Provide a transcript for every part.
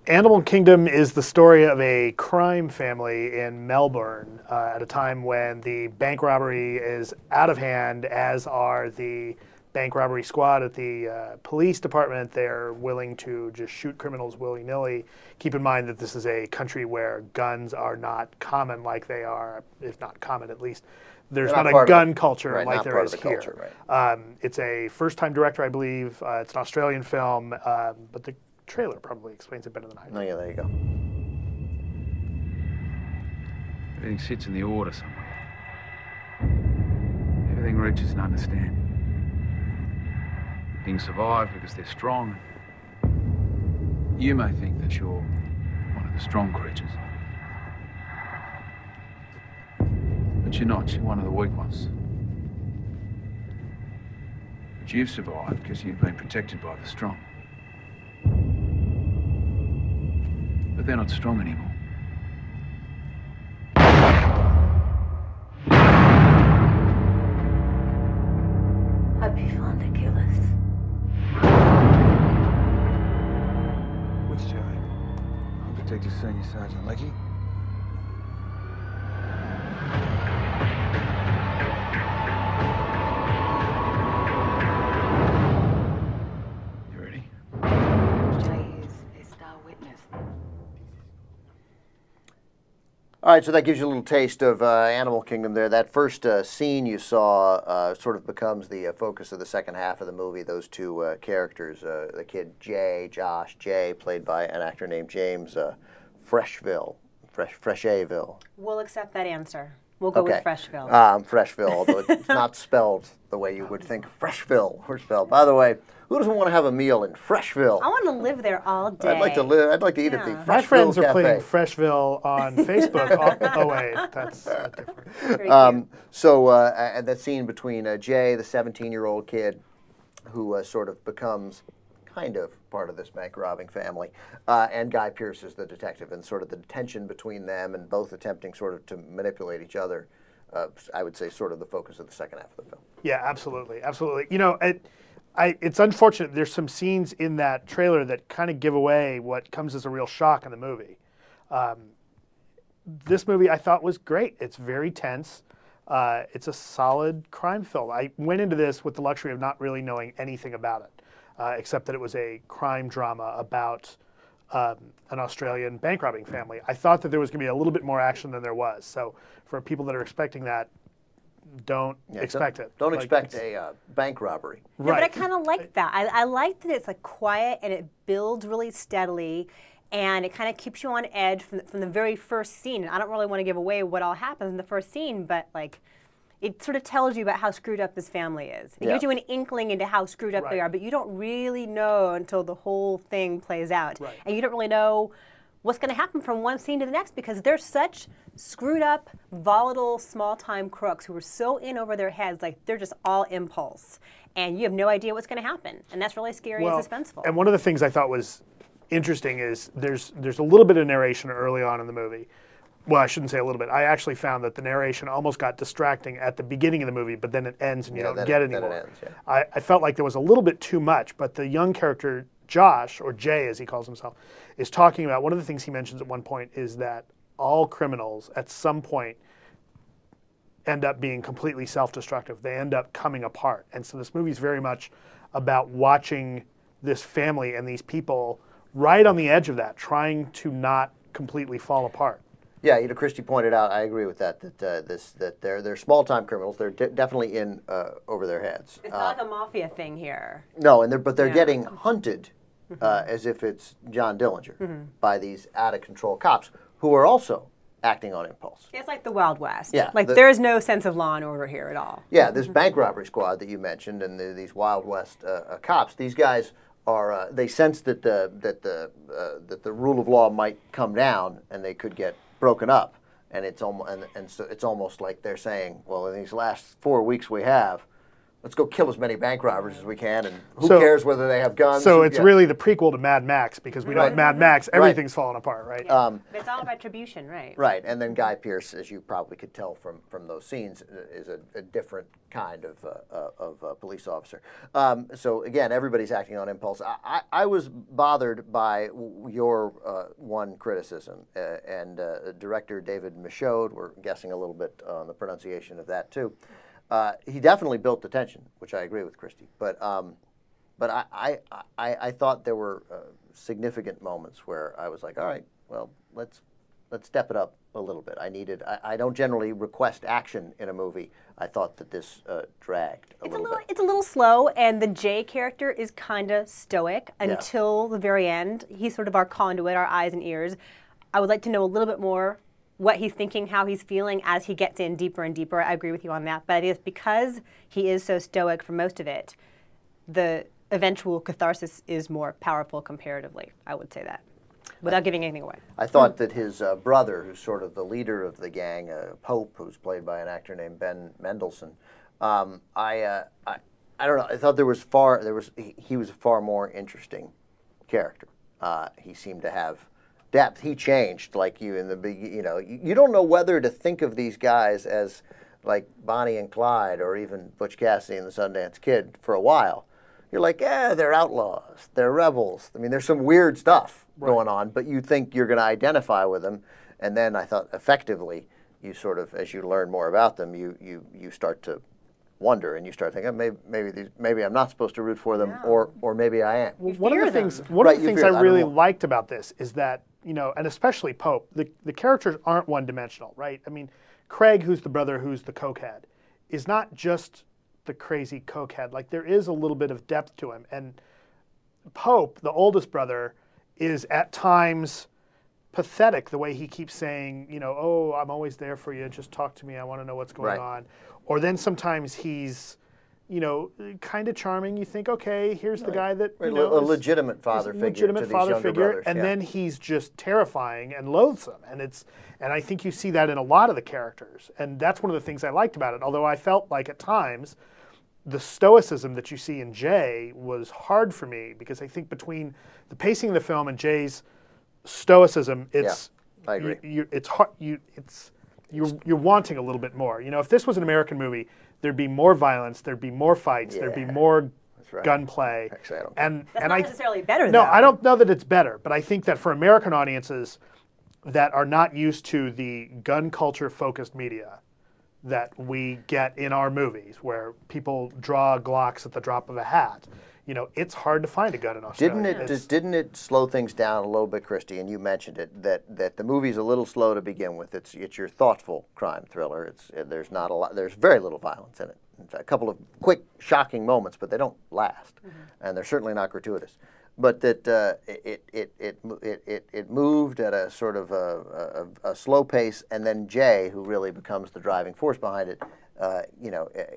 Animal Kingdom is the story of a crime family in Melbourne at a time when the bank robbery is out of hand, as are the bank robbery squad at the police department. They're willing to just shoot criminals willy-nilly. Keep in mind that this is a country where guns are not common like they are, if not common at least. There's not a gun culture like there is here. Culture, right. It's a first-time director, I believe. It's an Australian film, but the trailer probably explains it better than I do. Oh, yeah, there you go. Everything sits in the order somewhere. Everything reaches an understanding. Things survive because they're strong. You may think that you're one of the strong creatures. But you're not. You're one of the weak ones. But you've survived because you've been protected by the strong. But they're not strong anymore. I'd be fun to kill us. Which Joey? I'm Detective Senior Sergeant Leckie. You ready? Jay is a star witness. All right, so that gives you a little taste of Animal Kingdom there. That first scene you saw sort of becomes the focus of the second half of the movie. Those two characters, the kid Josh Jay, played by an actor named James Freshville. We'll accept that answer. We'll go with Freshville. Freshville, although it's not spelled the way you would think Freshville were spelled. By the way, who doesn't want to have a meal in Freshville? I want to live there all day. I'd like to live. I'd like to eat at the Freshville My friends Cafe. are putting Freshville on Facebook. Oh wait, that's different. Very cute. So that scene between Jay, the 17-year-old kid, who sort of becomes kind of part of this bank robbing family, and Guy Pearce is the detective, and sort of the tension between them and both attempting sort of to manipulate each other, I would say sort of the focus of the second half of the film. Yeah, absolutely, absolutely. You know, it's unfortunate. There's some scenes in that trailer that kind of give away what comes as a real shock in the movie. This movie I thought was great. It's very tense. It's a solid crime film. I went into this with the luxury of not really knowing anything about it, except that it was a crime drama about an Australian bank robbing family. I thought that there was going to be a little bit more action than there was. So for people that are expecting that, don't expect it. Don't expect a bank robbery. No, but I kind of like that. I like that it's like quiet and it builds really steadily, and it kind of keeps you on edge from the very first scene. And I don't really want to give away what all happens in the first scene, but like, it sort of tells you about how screwed up this family is. It gives you an inkling into how screwed up they are, but you don't really know until the whole thing plays out. Right. And you don't really know what's going to happen from one scene to the next, because they're such screwed up, volatile, small-time crooks who are so in over their heads, like they're just all impulse. And you have no idea what's going to happen. And that's really scary and suspenseful. And one of the things I thought was interesting is there's a little bit of narration early on in the movie. Well, I shouldn't say a little bit. I actually found that the narration almost got distracting at the beginning of the movie, but then it ends and you don't get it anymore. Then it ends, I felt like there was a little bit too much, but the young character, Josh, or Jay as he calls himself, is talking about, one of the things he mentions at one point is that all criminals at some point end up being completely self-destructive. They end up coming apart. And so this movie is very much about watching this family and these people right on the edge of that, trying to not completely fall apart. Yeah, Christy pointed out. I agree with that. That they're small-time criminals. They're definitely in over their heads. It's not like a mafia thing here. No, but they're getting hunted as if it's John Dillinger by these out-of-control cops who are also acting on impulse. It's like the Wild West. Yeah, like there's no sense of law and order here at all. Yeah, this bank robbery squad that you mentioned and these Wild West cops. These guys are they sense that the rule of law might come down and they could get broken up, and it's almost so it's almost like they're saying, well, in these last 4 weeks we have, let's go kill as many bank robbers as we can, and who So- cares whether they have guns? So Who- it's yeah. really the prequel to Mad Max, because we know in Mad Max everything's falling apart, right? But it's all retribution, right? Right, and then Guy Pearce, as you probably could tell from those scenes, is a different kind of police officer. So again, everybody's acting on impulse. I was bothered by your one criticism, and director David Michaud, we're guessing a little bit on the pronunciation of that too. He definitely built the tension, which I agree with Christy. But I thought there were significant moments where I was like, all right, well, let's step it up a little bit. I don't generally request action in a movie. I thought that this dragged a little bit. It's a little slow, and the Jay character is kind of stoic until the very end. He's sort of our conduit, our eyes and ears. I would like to know a little bit more what he's thinking, how he's feeling as he gets in deeper and deeper. I agree with you on that. But I think it's because he is so stoic for most of it, the eventual catharsis is more powerful comparatively. I would say that, without giving anything away. I thought that his brother, who's sort of the leader of the gang, Pope, who's played by an actor named Ben Mendelsohn, I don't know. I thought he was a far more interesting character. He seemed to have depth. He changed, like you in the big. You don't know whether to think of these guys as like Bonnie and Clyde or even Butch Cassidy and the Sundance Kid for a while. You're like, they're outlaws, they're rebels. I mean, there's some weird stuff going on, but you think you're going to identify with them. And then I thought, effectively, you sort of, as you learn more about them, you start to wonder, and you start thinking, maybe I'm not supposed to root for them, or maybe I am. Well, one of the things I I really liked about this is that, and especially Pope, the characters aren't one-dimensional, right? I mean, Craig, who's the brother, who's the cokehead, is not just the crazy cokehead. Like, there is a little bit of depth to him. And Pope, the oldest brother, is at times pathetic, the way he keeps saying, oh, I'm always there for you, just talk to me, I want to know what's going on. Or then sometimes he's, kind of charming. You think, okay, here's the guy that, a legitimate father figure to these younger brothers. And then he's just terrifying and loathsome. And I think you see that in a lot of the characters. And that's one of the things I liked about it. Although I felt like at times the stoicism that you see in Jay was hard for me, because I think between the pacing of the film and Jay's stoicism, it's I agree. It's hard. You're wanting a little bit more. If this was an American movie, there'd be more violence, there'd be more fights, there'd be more gunplay. Actually, I don't and That's and not I necessarily better, no, though. I don't know that it's better, but I think that for American audiences that are not used to the gun culture focused media that we get in our movies, where people draw Glocks at the drop of a hat, it's hard to find a gun in Australia. Didn't it slow things down a little bit, Christy? And you mentioned it, that the movie's a little slow to begin with. It's your thoughtful crime thriller. There's not a lot. There's very little violence in it. In fact, a couple of quick, shocking moments, but they don't last, and they're certainly not gratuitous. But that it moved at a sort of a slow pace, and then Jay, who really becomes the driving force behind it,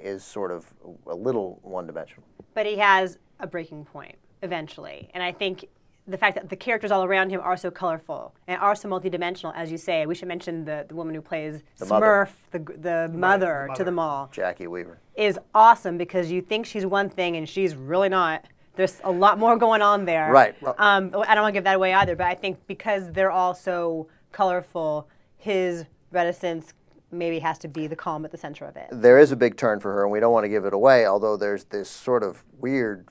is sort of a little one-dimensional. But he has a breaking point eventually. And I think the fact that the characters all around him are so colorful and are so multidimensional, as you say. We should mention the woman who plays Smurf, the mother to them all. Jackie Weaver. Is awesome, because you think she's one thing and she's really not. There's a lot more going on there. Right. I don't want to give that away either, but I think because they're all so colorful, his reticence maybe has to be the calm at the center of it. There is a big turn for her, and we don't want to give it away, although there's this sort of weird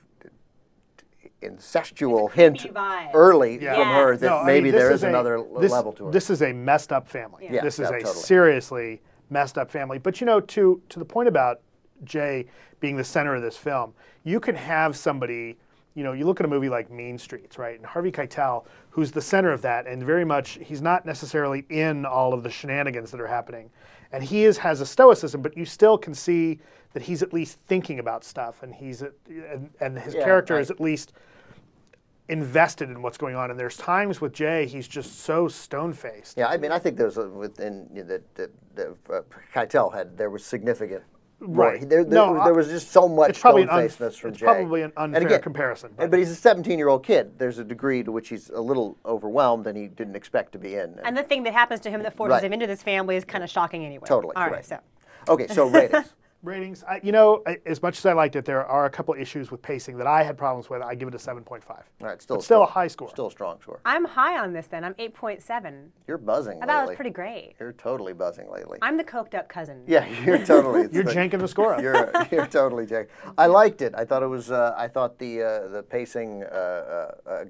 incestual hint vibe early from her that maybe there is another level to her. This is a messed up family. Yeah. This is a Totally. seriously messed up family. But to the point about Jay being the center of this film, you can have somebody, you look at a movie like Mean Streets, right? And Harvey Keitel, who's the center of that, and very much, he's not necessarily in all of the shenanigans that are happening. And he has a stoicism, but you still can see that he's at least thinking about stuff, and and his character is at least invested in what's going on. And there's times with Jay, he's just so stone-faced. Yeah, I mean, I think there was there was significant. Right. There was just so much stone-facedness from Jay. It's probably an unfair comparison. But he's a 17-year-old kid. There's a degree to which he's a little overwhelmed, and he didn't expect to be in. And the thing that happens to him that forces him into this family is kind of shocking anyway. Totally. All right, right. so. Okay, so ratings. Ratings, as much as I liked it, there are a couple issues with pacing that I had problems with. I give it a 7.5. All right, Still a high score. Still a strong score. I'm high on this then. I'm 8.7. You're buzzing I lately. thought it was pretty great. You're totally buzzing lately. I'm the coked up cousin. Yeah, you're totally. You're janking the score up. You're totally jank. I liked it. I thought it was. I thought the pacing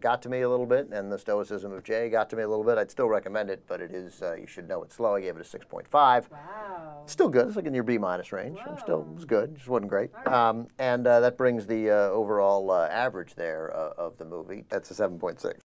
got to me a little bit, and the stoicism of Jay got to me a little bit. I'd still recommend it, but it is. You should know it's slow. I gave it a 6.5. Wow. Still good. It's like in your B- range. It was good. Just wasn't great. And that brings the overall average there of the movie. That's a 7.6.